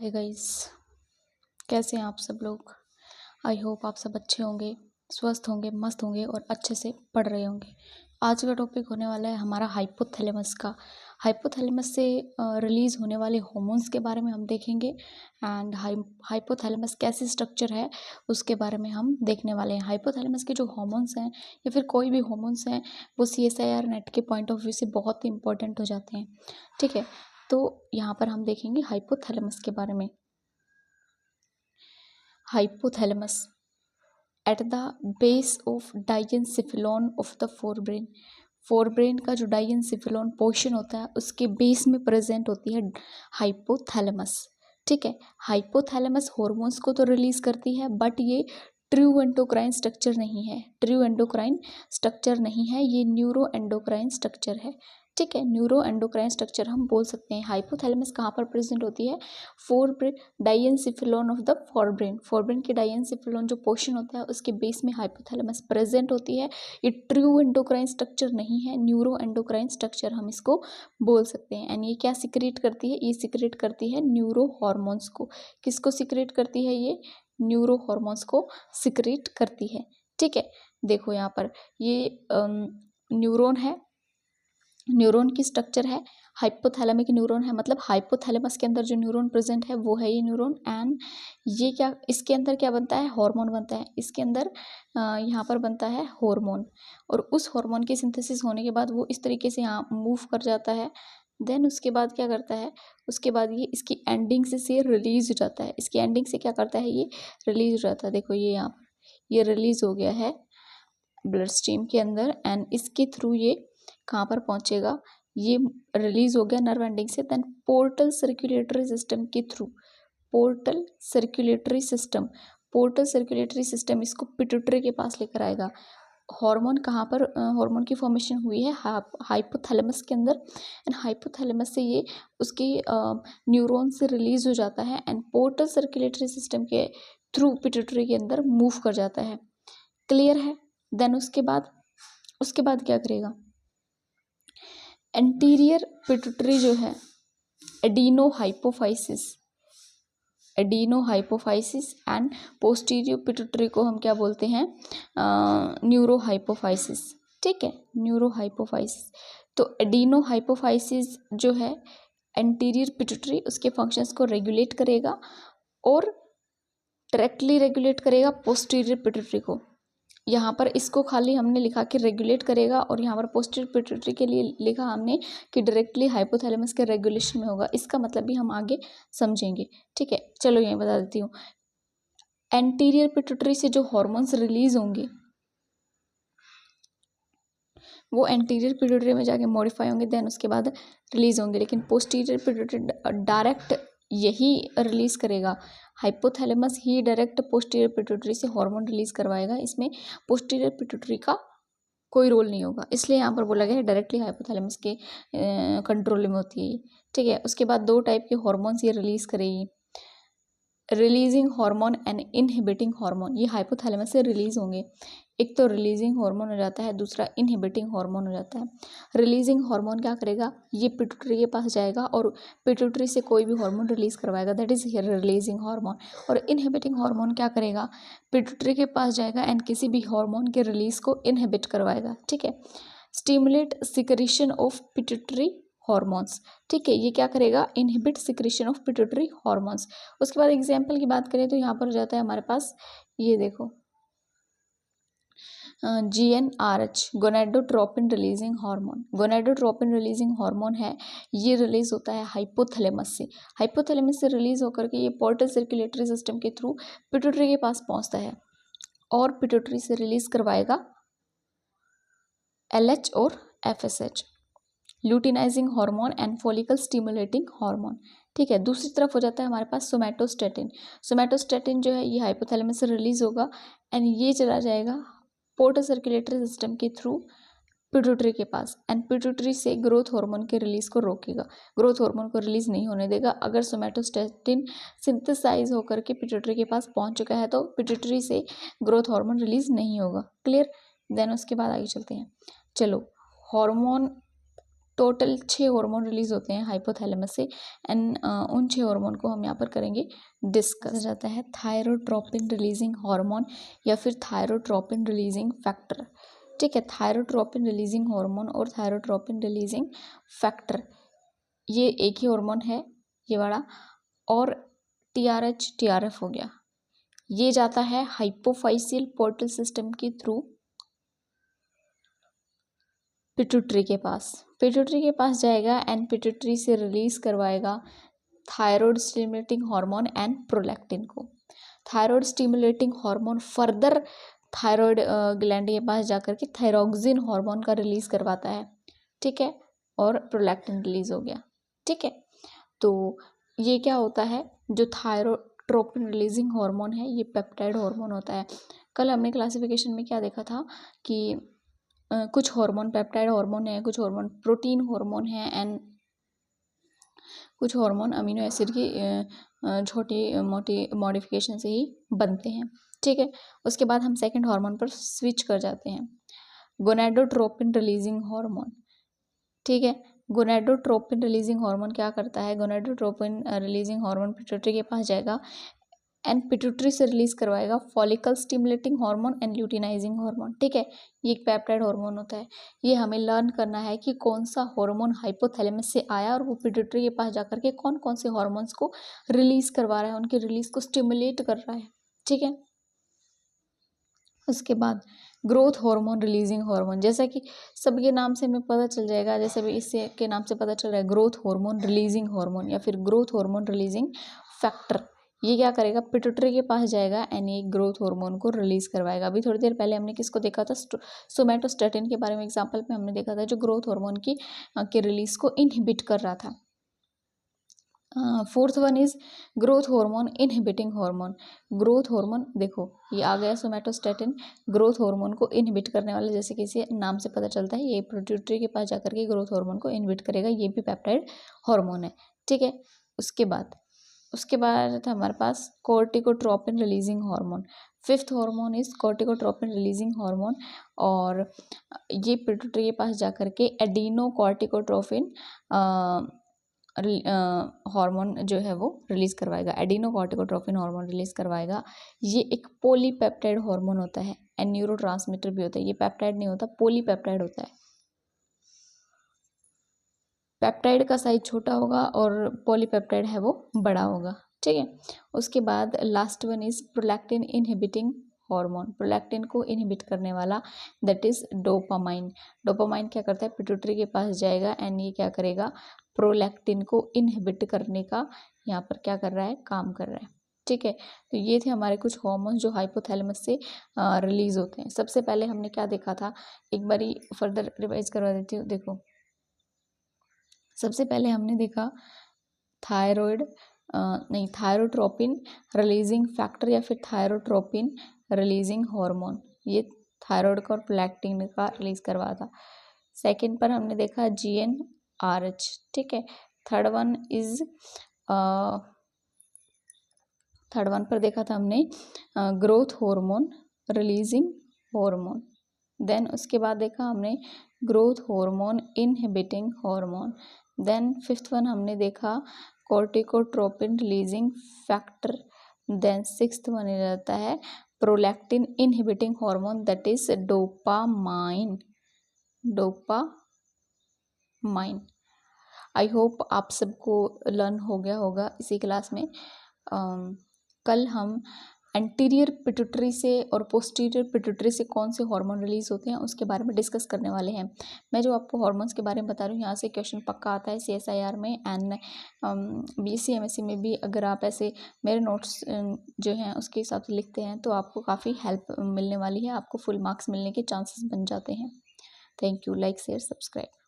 Hi guys, कैसे हैं आप सब लोग। आई होप आप सब अच्छे होंगे, स्वस्थ होंगे, मस्त होंगे और अच्छे से पढ़ रहे होंगे। आज का टॉपिक होने वाला है हमारा हाइपोथैलेमस का। हाइपोथैलेमस से रिलीज़ होने वाले हार्मोन्स के बारे में हम देखेंगे एंड हाइपोथैलेमस कैसे स्ट्रक्चर है उसके बारे में हम देखने वाले हैं। हाइपोथैलेमस के जो हार्मोन्स हैं या फिर कोई भी हार्मोन्स हैं वो CSIR नेट के पॉइंट ऑफ व्यू से बहुत ही इंपॉर्टेंट हो जाते हैं। ठीक है, तो यहाँ पर हम देखेंगे हाइपोथैलेमस के बारे में। Hypothalamus at the base of diencephalon of the forebrain. Forebrain का जो डाइजेंसिफिलोन पोर्शन होता है उसके बेस में प्रेजेंट होती है हाइपोथैलेमस। ठीक है, हाइपोथैलेमस हॉर्मोन्स को तो रिलीज करती है बट ये ट्रू एंडोक्राइन स्ट्रक्चर नहीं है। ट्रू एंडोक्राइन स्ट्रक्चर नहीं है, ये न्यूरो एंडोक्राइन स्ट्रक्चर है। ठीक है, न्यूरो एंडोक्राइन स्ट्रक्चर हम बोल सकते हैं। हाइपोथैलेमस कहाँ पर प्रेजेंट होती है? Forebrain diencephalon of the forebrain. Forebrain के डाइएनसिफिलोन जो पोर्शन होता है उसके बेस में हाइपोथैलेमस प्रेजेंट होती है। ये ट्रू एंडोक्राइन स्ट्रक्चर नहीं है, न्यूरो एंडोक्राइन स्ट्रक्चर हम इसको बोल सकते हैं। एंड ये क्या सिक्रेट करती है? ये सिक्रेट करती है न्यूरो हॉर्मोन्स को। किसको सिक्रेट करती है? ये न्यूरो हॉर्मोन्स को सिक्रेट करती है। ठीक है, देखो यहाँ पर ये न्यूरॉन है, न्यूरॉन की स्ट्रक्चर है, हाइपोथैलेमिक न्यूरॉन है, मतलब हाइपोथैलेमस के अंदर जो न्यूरॉन प्रेजेंट है वो है ये न्यूरॉन। एंड ये क्या, इसके अंदर क्या बनता है? हार्मोन बनता है। इसके अंदर यहाँ पर बनता है हार्मोन, और उस हार्मोन की सिंथेसिस होने के बाद वो इस तरीके से यहाँ मूव कर जाता है। देन उसके बाद क्या करता है? उसके बाद ये इसकी एंडिंग से रिलीज हो जाता है। इसकी एंडिंग से क्या करता है? ये रिलीज हो जाता है। देखो ये यहाँ पर ये रिलीज हो गया है ब्लड स्ट्रीम के अंदर एंड इसके थ्रू ये कहाँ पर पहुँचेगा? ये रिलीज हो गया नर्व एंडिंग से, देन पोर्टल सर्कुलेटरी सिस्टम के through. Portal circulatory system, portal circulatory system इसको पिट्यूटरी के पास लेकर आएगा। हार्मोन कहाँ पर हार्मोन की फॉर्मेशन हुई है? हाइपोथैलेमस के अंदर। एंड हाइपोथैलेमस से ये उसकी न्यूरॉन से रिलीज हो जाता है एंड पोर्टल सर्कुलेटरी सिस्टम के थ्रू पिट्यूटरी के अंदर मूव कर जाता है। क्लियर है? देन उसके बाद क्या करेगा? एंटीरियर पिट्यूटरी जो है, एडिनोहाइपोफाइसिस एंड पोस्टीरियर पिट्यूटरी को हम क्या बोलते हैं? न्यूरोहाइपोफाइसिस। ठीक है, न्यूरोहाइपोफाइसिस। तो एडिनोहाइपोफाइसिस जो है एंटीरियर पिट्यूटरी, उसके फंक्शंस को रेगुलेट करेगा और डायरेक्टली रेगुलेट करेगा पोस्टीरियर पिट्यूटरी को। यहाँ पर इसको खाली हमने लिखा कि रेगुलेट करेगा और यहाँ पर पोस्टीरियर पिट्यूटरी के लिए लिखा हमने कि डायरेक्टली हाइपोथैलेमस के रेगुलेशन में होगा। इसका मतलब भी हम आगे समझेंगे। ठीक है, चलो यही बता देती हूँ। एंटीरियर पिट्यूटरी से जो हॉर्मोन्स रिलीज होंगे वो एंटीरियर पिट्यूटरी में जाके मॉडिफाई होंगे, देन उसके बाद रिलीज होंगे। लेकिन पोस्टीरियर पिट्यूटरी डायरेक्ट यही रिलीज करेगा। हाइपोथैलेमस ही डायरेक्ट पोस्टीरियर पिट्यूटरी से हार्मोन रिलीज करवाएगा। इसमें पोस्टीरियर पिट्यूटरी का कोई रोल नहीं होगा, इसलिए यहाँ पर बोला गया है डायरेक्टली हाइपोथैलेमस के कंट्रोल में होती है। ठीक है, उसके बाद दो टाइप के हार्मोन्स ये रिलीज करेगी, releasing hormone and inhibiting hormone. ये हाइपोथैलेमस से रिलीज होंगे। एक तो रिलीजिंग हार्मोन हो जाता है, दूसरा इनहिबिटिंग हार्मोन हो जाता है। रिलीजिंग हार्मोन क्या करेगा? ये पिट्यूटरी के पास जाएगा और पिट्यूटरी से कोई भी हार्मोन रिलीज करवाएगा, दैट इज रिलीजिंग हार्मोन। और इनहिबिटिंग हार्मोन क्या करेगा? पिट्यूटरी के पास जाएगा एंड किसी भी हार्मोन के रिलीज को इनहिबिट करवाएगा। ठीक है, stimulate secretion of pituitary hormones. ठीक है, ये क्या करेगा? Inhibit secretion of pituitary hormones. उसके बाद एग्जाम्पल की बात करें तो यहाँ पर हो जाता है हमारे पास, ये देखो GnRH, gonadotropin releasing hormone. Gonadotropin releasing hormone है, ये रिलीज होता है हाइपोथैलेमस से। हाइपोथैलेमस से रिलीज होकर के ये पोर्टल सर्कुलेटरी सिस्टम के थ्रू पिट्यूटरी के पास पहुंचता है और पिट्यूटरी से रिलीज करवाएगा LH और FSH, luteinizing hormone and follicle stimulating hormone. ठीक है, दूसरी तरफ हो जाता है हमारे पास सोमैटोस्टेटिन। सोमैटोस्टेटिन जो है ये हाइपोथैलेमस से रिलीज होगा एंड ये चला जाएगा पोर्टल सर्कुलेटरी सिस्टम के थ्रू पिट्यूटरी के पास एंड पिट्यूटरी से ग्रोथ हार्मोन के रिलीज को रोकेगा, ग्रोथ हार्मोन को रिलीज नहीं होने देगा। अगर सोमैटोस्टेटिन सिंथेसाइज होकर के पिट्यूटरी के पास पहुंच चुका है तो पिट्यूटरी से ग्रोथ हार्मोन रिलीज नहीं होगा। क्लियर? देन उसके बाद आगे चलते हैं। चलो, हार्मोन टोटल 6 हार्मोन रिलीज होते हैं हाइपोथैलेमस से एंड उन 6 हार्मोन को हम यहाँ पर करेंगे डिस्कस। जाता है थायरोट्रोपिन रिलीजिंग हार्मोन या फिर थायरोट्रोपिन रिलीजिंग फैक्टर। ठीक है, थायरोट्रोपिन रिलीजिंग हार्मोन और थायरोट्रोपिन रिलीजिंग फैक्टर ये एक ही हार्मोन है ये वाला, और टीआरएच टीआरएफ हो गया। ये जाता है हाइपोफाइसियल पोर्टल सिस्टम के थ्रू पिट्यूटरी के पास जाएगा एंड पिट्यूटरी से रिलीज करवाएगा thyroid stimulating hormone and prolactin को। Thyroid stimulating hormone further thyroid gland के पास जाकर के थायरोक्सिन हार्मोन का रिलीज करवाता है। ठीक है, और प्रोलैक्टिन रिलीज हो गया। ठीक है, तो ये क्या होता है, जो थायरोट्रोपिन रिलीजिंग हार्मोन है ये पेप्टाइड हार्मोन होता है। कल हमने क्लासिफिकेशन में क्या देखा था कि कुछ हार्मोन पेप्टाइड हार्मोन है, कुछ हार्मोन प्रोटीन हार्मोन है एंड कुछ हार्मोन अमीनो एसिड की छोटी मोटी मॉडिफिकेशन से ही बनते हैं। ठीक है, उसके बाद हम सेकंड हार्मोन पर स्विच कर जाते हैं, गोनाडोट्रोपिन रिलीजिंग हार्मोन। ठीक है, गोनाडोट्रोपिन रिलीजिंग हार्मोन क्या करता है, गोनाडोट्रोपिन रिलीजिंग हार्मोन पिट्यूटरी के पास जाएगा एंड पिट्यूटरी से रिलीज करवाएगा follicle stimulating hormone and luteinizing hormone. ठीक है, ये एक पेप्टाइड हार्मोन होता है। ये हमें लर्न करना है कि कौन सा हार्मोन हाइपोथैलेमस से आया और वो पिट्यूटरी के पास जाकर के कौन कौन से हार्मोन्स को रिलीज करवा रहा है, उनके रिलीज को स्टिमुलेट कर रहा है। ठीक है, उसके बाद ग्रोथ हार्मोन रिलीजिंग हार्मोन, जैसा कि सबके नाम से हमें पता चल जाएगा, जैसे भी इससे के नाम से पता चल रहा है ग्रोथ हार्मोन रिलीजिंग हार्मोन या फिर ग्रोथ हार्मोन रिलीजिंग फैक्टर। ये क्या करेगा, पिट्यूटरी के पास जाएगा एंड ये ग्रोथ हार्मोन को रिलीज करवाएगा। अभी थोड़ी देर पहले हमने किसको देखा था, सोमैटोस्टेटिन के बारे में एग्जाम्पल में हमने देखा था, जो ग्रोथ हार्मोन की के रिलीज को इनहिबिट कर रहा था। Fourth one is growth hormone inhibiting hormone. Growth hormone देखो ये आ गया सोमैटोस्टेटिन, ग्रोथ हार्मोन को इनहिबिट करने वाला, जैसे कि इसे नाम से पता चलता है ये पिट्यूटरी के पास जाकर के ग्रोथ हार्मोन को इनहिबिट करेगा, ये भी पेप्टाइड हार्मोन है। ठीक है, उसके बाद हमारे पास corticotropin releasing hormone. Fifth hormone is corticotropin releasing hormone, और ये पिट्यूटरी के पास जाकर के एडिनोकोर्टिकोट्रोपिन हार्मोन जो है वो रिलीज करवाएगा, एडिनोकोर्टिकोट्रोपिन हार्मोन रिलीज करवाएगा। ये एक पॉलीपेप्टाइड हार्मोन होता है एंड न्यूरोट्रांसमीटर भी होता है। ये पेप्टाइड नहीं होता, पॉलीपेप्टाइड होता है। पेप्टाइड का साइज छोटा होगा और पॉलीपेप्टाइड है वो बड़ा होगा। ठीक है, उसके बाद last one is prolactin inhibiting hormone. Prolactin को इनहिबिट करने वाला दैट इज डोपामाइन। डोपामाइन क्या करता है, पिट्यूटरी के पास जाएगा एंड ये क्या करेगा, प्रोलैक्टिन को इनहिबिट करने का यहाँ पर क्या कर रहा है, काम कर रहा है। ठीक है, तो ये थे हमारे कुछ हार्मोन्स जो हाइपोथैलेमस से रिलीज होते हैं। सबसे पहले हमने क्या देखा था, एक बारी फर्दर रिवाइज करवा देती हूँ। देखो सबसे पहले हमने देखा थायरोट्रोपिन रिलीजिंग फैक्टर या फिर थायरोट्रोपिन रिलीजिंग हार्मोन, ये थायराइड का और प्रोलैक्टिन का रिलीज करवा था। सेकंड पर हमने देखा GnRH। ठीक है, थर्ड वन पर देखा था हमने growth hormone releasing hormone. Then उसके बाद देखा हमने growth hormone inhibiting hormone. Then fifth one हमने देखा corticotropin releasing factor. Then sixth one रहता है prolactin inhibiting hormone that is dopamine. I hope आप सबको लर्न हो गया होगा इसी क्लास में। कल हम एंटीरियर पिट्यूटरी से और पोस्टीरियर पिट्यूटरी से कौन से हार्मोन रिलीज होते हैं उसके बारे में डिस्कस करने वाले हैं। मैं जो आपको हार्मोन्स के बारे में बता रही हूँ यहाँ से क्वेश्चन पक्का आता है CSIR में एंड BSc MSc में भी। अगर आप ऐसे मेरे नोट्स जो हैं उसके हिसाब से लिखते हैं तो आपको काफ़ी हेल्प मिलने वाली है, आपको फुल मार्क्स मिलने के चांसेस बन जाते हैं। Thank you, like share subscribe.